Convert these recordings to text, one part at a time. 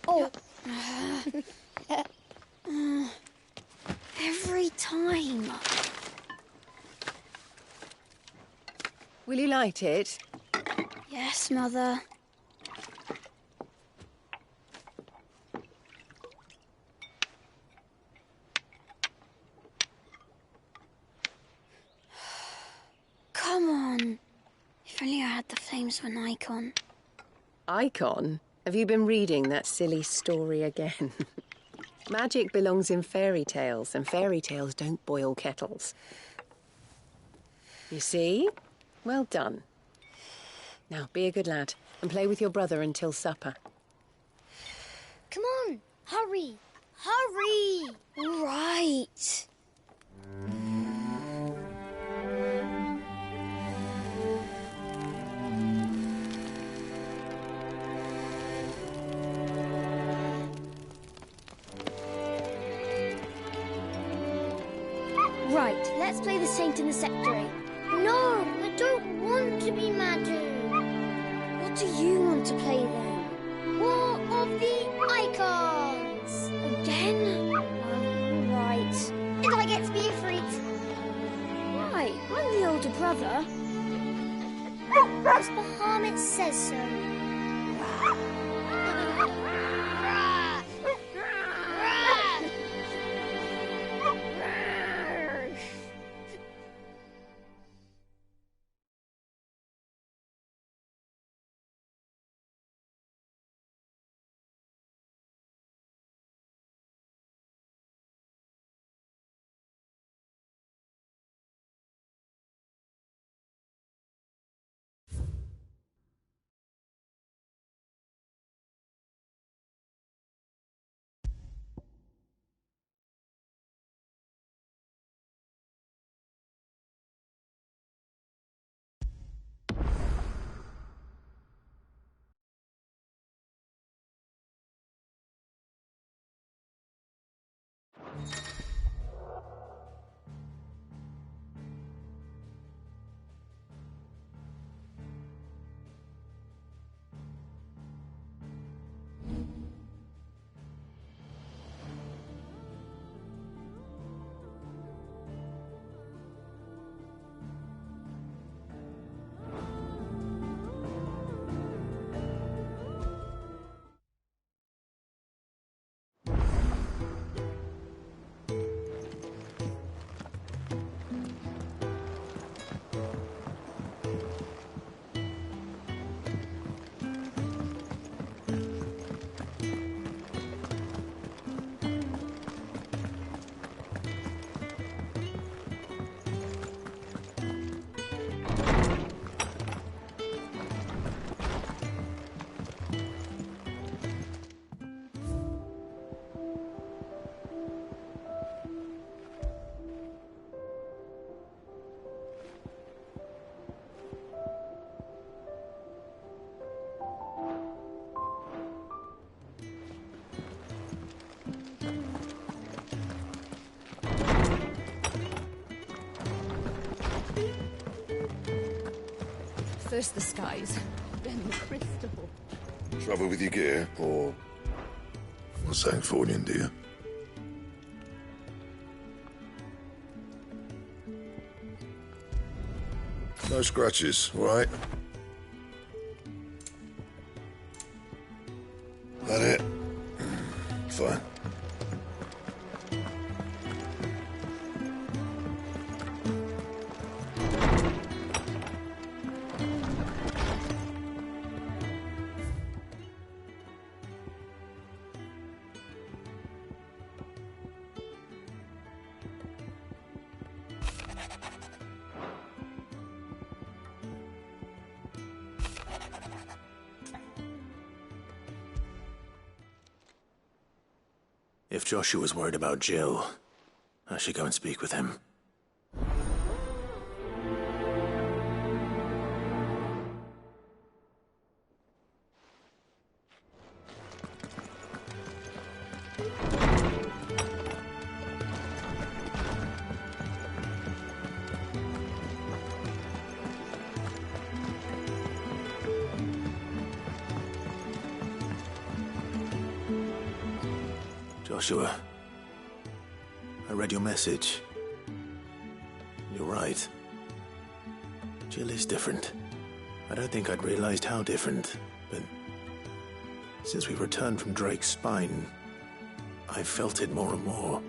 Oh. Every time. Will you light it? Yes, Mother. Come on. If only I had the flames of an icon. Icon? Have you been reading that silly story again? Magic belongs in fairy tales, and fairy tales don't boil kettles. You see? Well done. Now, be a good lad, and play with your brother until supper. Come on, hurry! Hurry! All right. Right, let's play the Saint in the Secretary. No, I don't want to be Madu. What do you want to play then? War of the Icons! Again? Oh, right. And I get to be a freak. Right, I'm the older brother. Because Bahamut says so. First the skies, then the crystal. Trouble with your gear, or something falling, do you? No scratches, all right? That it? Fine. If Joshua's worried about Jill, I should go and speak with him. Joshua, I read your message. You're right. Jill is different. I don't think I'd realized how different, but since we returned from Drake's spine, I've felt it more and more.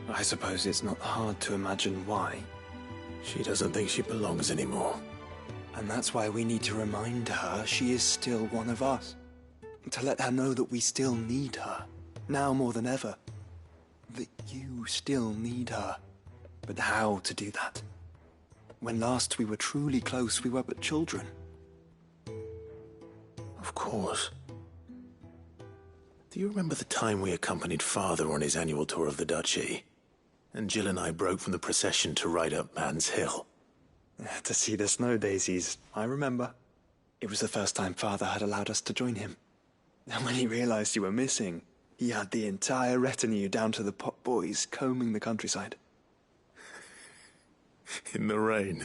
I suppose it's not hard to imagine why. She doesn't think she belongs anymore. And that's why we need to remind her she is still one of us. To let her know that we still need her, now more than ever. That you still need her. But how to do that? When last we were truly close, we were but children. Of course. Do you remember the time we accompanied Father on his annual tour of the Duchy? And Jill and I broke from the procession to ride up Man's Hill. To see the snow daisies, I remember. It was the first time Father had allowed us to join him. And when he realized you were missing, he had the entire retinue down to the pot boys combing the countryside. In the rain.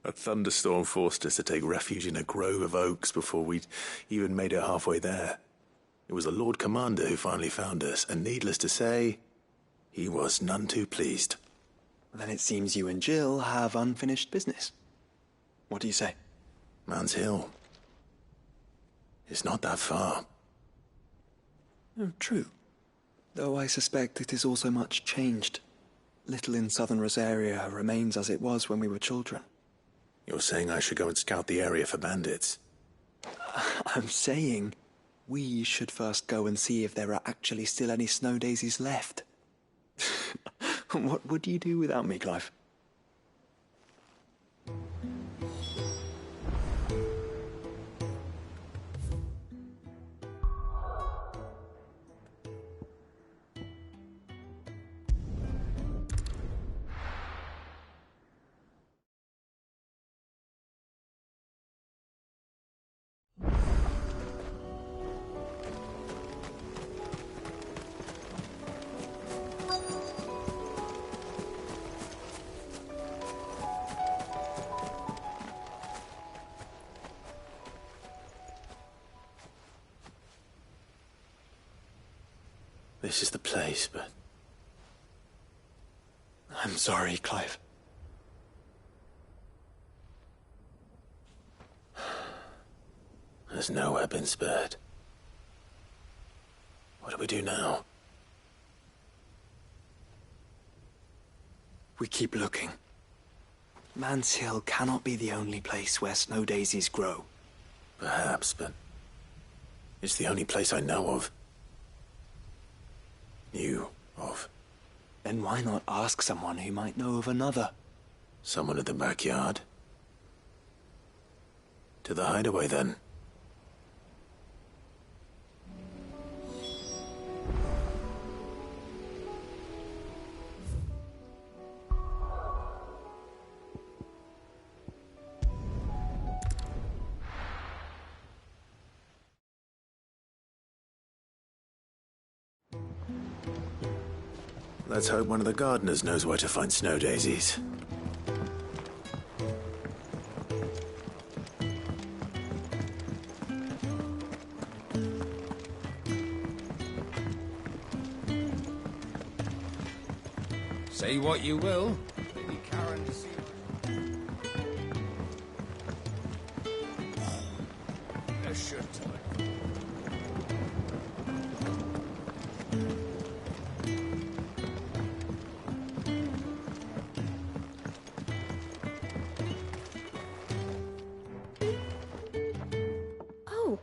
A thunderstorm forced us to take refuge in a grove of oaks before we'd even made it halfway there. It was the Lord Commander who finally found us, and needless to say, he was none too pleased. Then it seems you and Jill have unfinished business. What do you say? Man's Hill. It's not that far. Oh, true. Though I suspect it is also much changed. Little in southern Rosaria remains as it was when we were children. You're saying I should go and scout the area for bandits? I'm saying we should first go and see if there are actually still any snow daisies left. What would you do without me, Clive? This is the place, but I'm sorry, Clive. there's nowhere been spared. What do we do now? We keep looking. Man's Hill cannot be the only place where snow daisies grow. Perhaps, but it's the only place I know of. Knew of. Then why not ask someone who might know of another? Someone in the backyard? To the hideaway, then. Let's hope one of the gardeners knows where to find snow daisies. Say what you will, Lady Karen's... A shirt to it. Oh.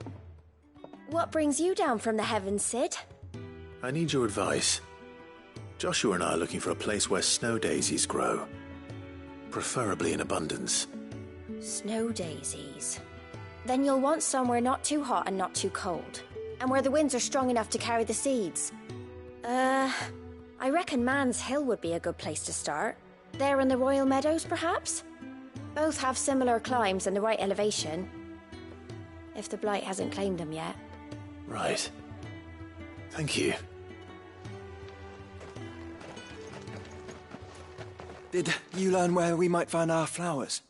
What brings you down from the heavens, Sid? I need your advice. Joshua and I are looking for a place where snow daisies grow. Preferably in abundance. Snow daisies. Then you'll want somewhere not too hot and not too cold. And where the winds are strong enough to carry the seeds. I reckon Man's Hill would be a good place to start. There in the Royal Meadows, perhaps? Both have similar climbs and the right elevation. If the Blight hasn't claimed them yet. Right. Thank you. Did you learn where we might find our flowers?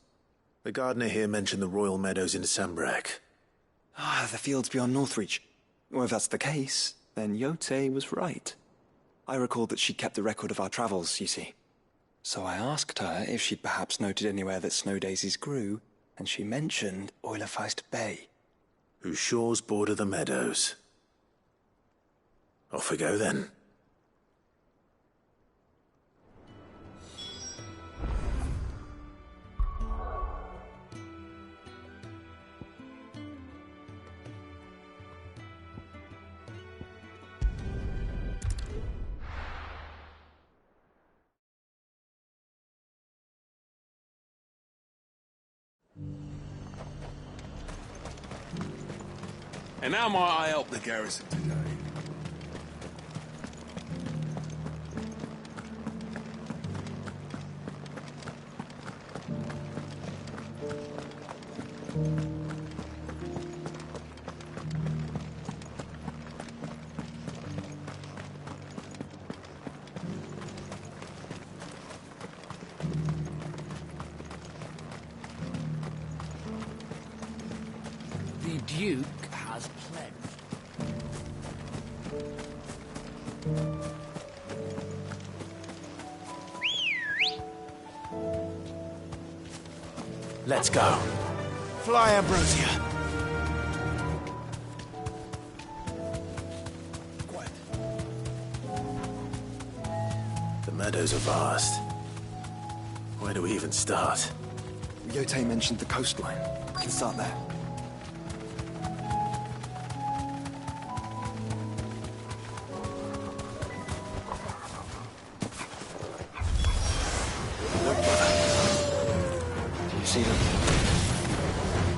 The gardener here mentioned the Royal Meadows in Sambrack. Ah, the fields beyond Northreach. Well, if that's the case, then Yote was right. I recalled that she kept a record of our travels, you see. So I asked her if she'd perhaps noted anywhere that snow daisies grew, and she mentioned Oilefeist Bay. Whose shores border the meadows. Off we go then. And how might I help the garrison today? The Duke has pledged. Let's go. Fly, Ambrosia. Quiet. The meadows are vast. Where do we even start? Yote mentioned the coastline. We can start there. Do you see them?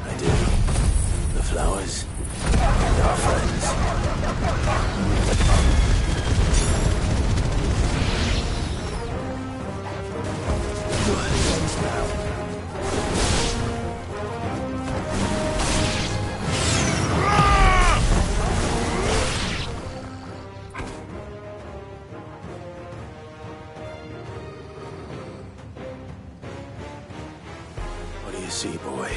I do. The flowers. And our friends. What do you see, boy?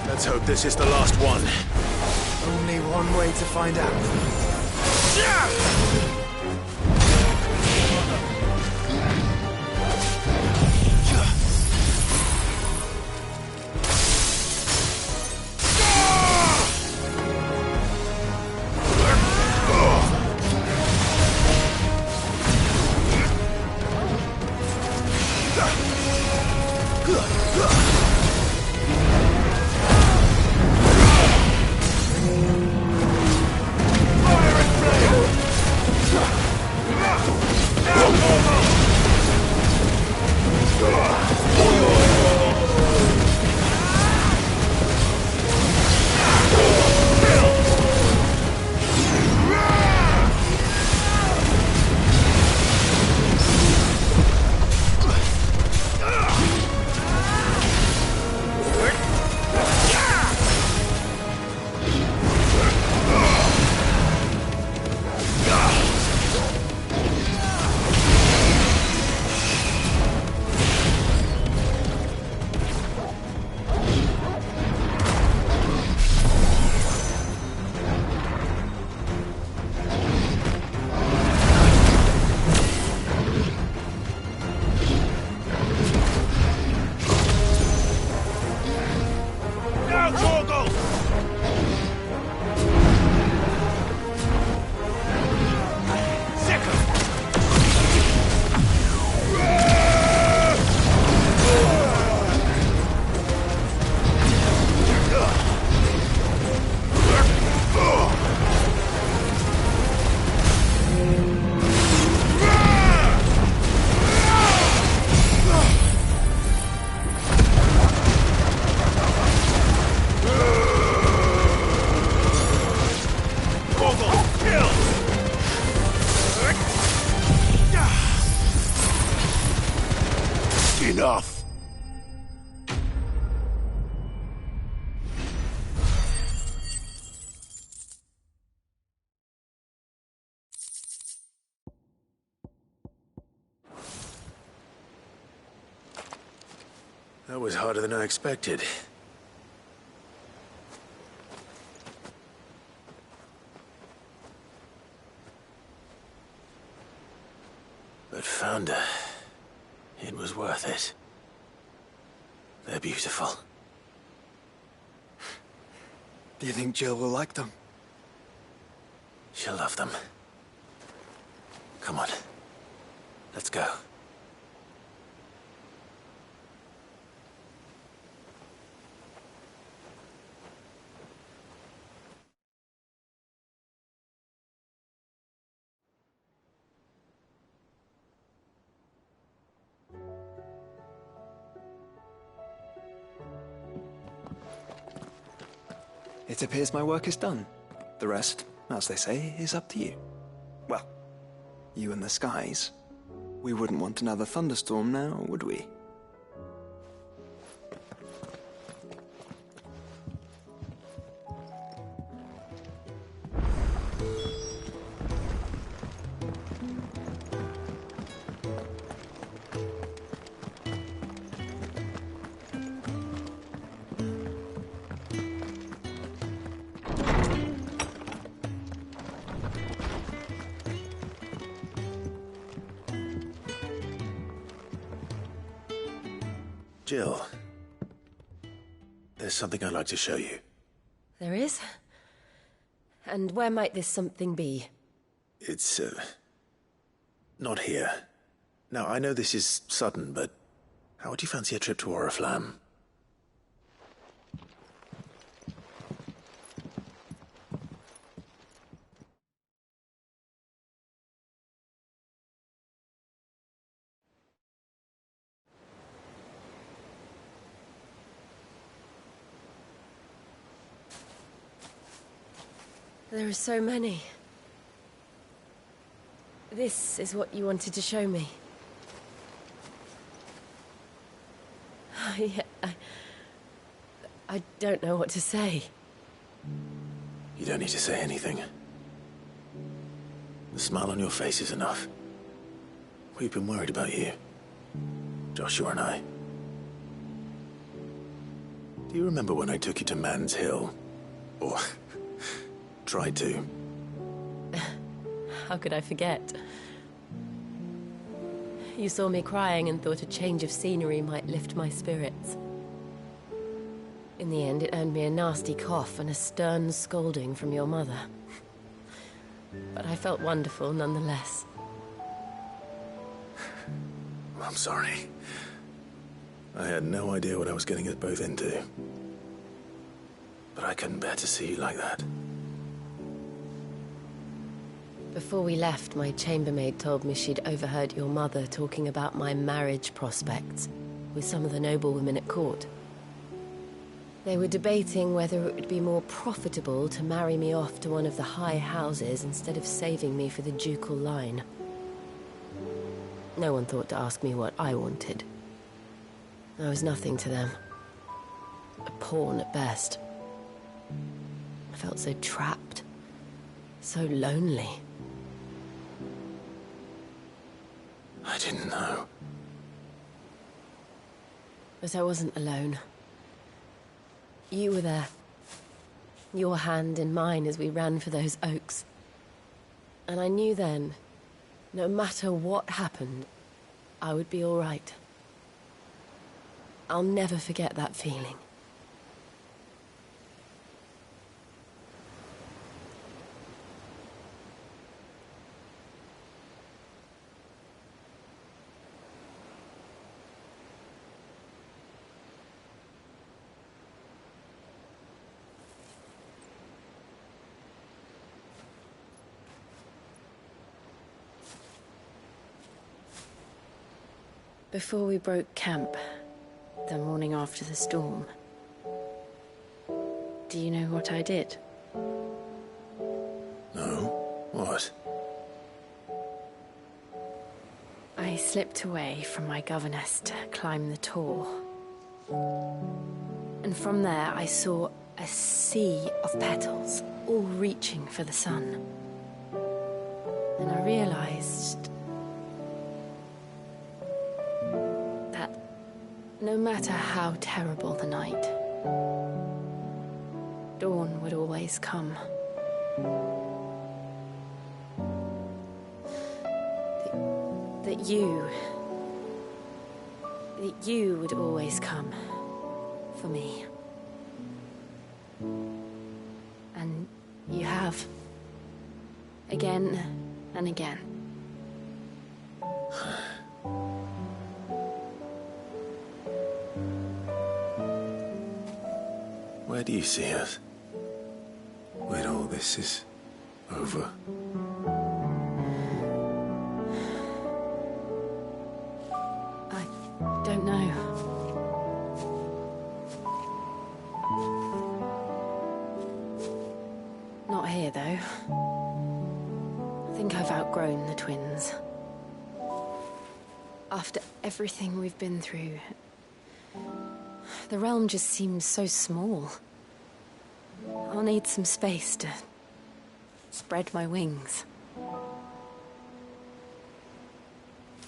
Let's hope this is the last one. Only one way to find out. Enough! That was harder than I expected. But Founder, it was worth it. They're beautiful. Do you think Jill will like them? She'll love them. Come on. Let's go. It appears my work is done. The rest, as they say, is up to you. Well, you and the skies. We wouldn't want another thunderstorm now, would we? Jill, there's something I'd like to show you. There is? And where might this something be? It's, not here. Now, I know this is sudden, but how would you fancy a trip to Oriflamme? There are so many. This is what you wanted to show me. Yeah, I don't know what to say. You don't need to say anything. The smile on your face is enough. We've been worried about you. Joshua and I. Do you remember when I took you to Man's Hill? Or tried to? How could I forget? You saw me crying and thought a change of scenery might lift my spirits. In the end, it earned me a nasty cough and a stern scolding from your mother. But I felt wonderful nonetheless. I'm sorry. I had no idea what I was getting us both into. But I couldn't bear to see you like that. Before we left, my chambermaid told me she'd overheard your mother talking about my marriage prospects with some of the noblewomen at court. They were debating whether it would be more profitable to marry me off to one of the high houses instead of saving me for the ducal line. No one thought to ask me what I wanted. I was nothing to them. A pawn at best. I felt so trapped, so lonely. I didn't know. But I wasn't alone. You were there. Your hand in mine as we ran for those oaks. And I knew then, no matter what happened, I would be all right. I'll never forget that feeling. Before we broke camp, the morning after the storm, do you know what I did? No? What? I slipped away from my governess to climb the tor. And from there I saw a sea of petals, all reaching for the sun. And I realized No matter how terrible the night, dawn would always come. That you would always come for me. And you have. Again and again. Where do you see us? When all this is over? I don't know. Not here, though. I think I've outgrown the twins. After everything we've been through, the realm just seems so small. I'll need some space to spread my wings.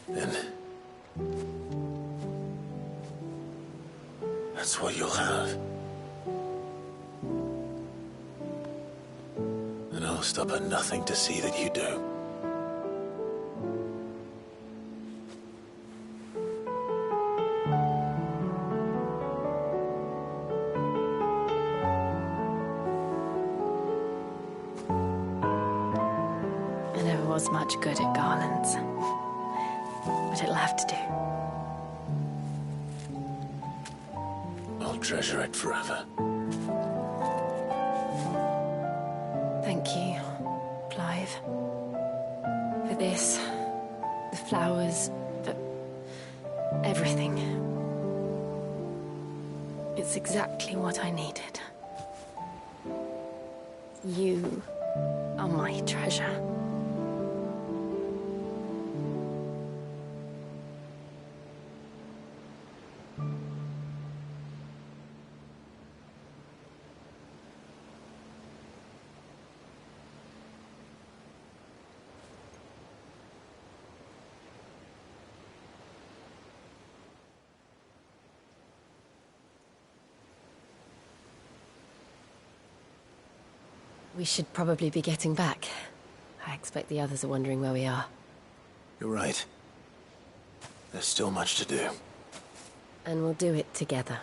Then that's what you'll have. And I'll stop at nothing to see that you do. I never was much good at garlands, but it'll have to do. I'll treasure it forever. Thank you, Clive. For this, the flowers, for everything. It's exactly what I needed. You are my treasure. We should probably be getting back. I expect the others are wondering where we are. You're right. There's still much to do. And we'll do it together.